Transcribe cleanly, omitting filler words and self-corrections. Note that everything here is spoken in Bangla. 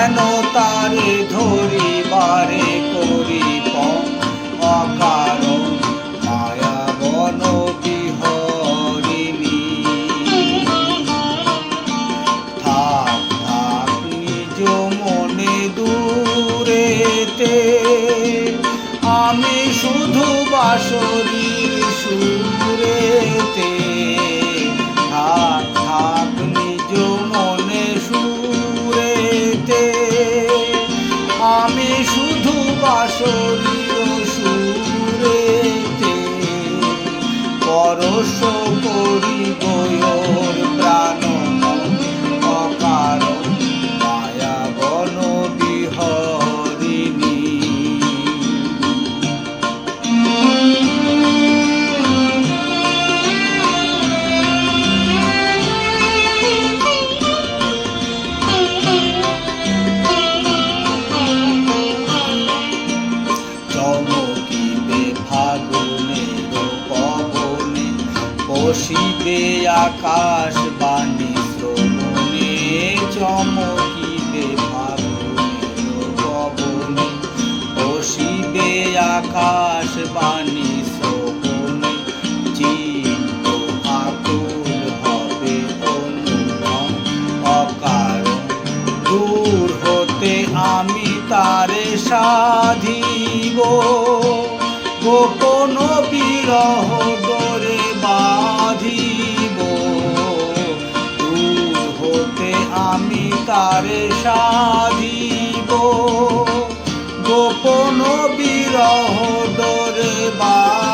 কেন তারে ধরিবারে করি অকারণ মায়া বন বিহরিণী। থাক থাক নিজ মনে দূরেতে, আমি শুধু বাঁশরীর সুরেতে। থাক থাক নিজ মনে সুরেতে, আমি শুধু বাঁশরীর সুরেতে। পরশ করিব ওর প্রাণ অকারণ মায়া বন বিহরিণী। চমকিবে ফাগুনের পবনে, বসিবে আকাশ বাণী শ্রবণে। চমকিবে ফাগুনের পবনে, বসিবে আকাশ বাণী শ্রবণে। চিত্ত আকুল হবে অনুভব অকারণ, দূর হতে আমি তারে সাধিব। গোপন বিরহ ডোরে বাঁধিব, দূর হতে আমি তারে সাধিব। গোপন বিরহ ডোরে বাঁধিব।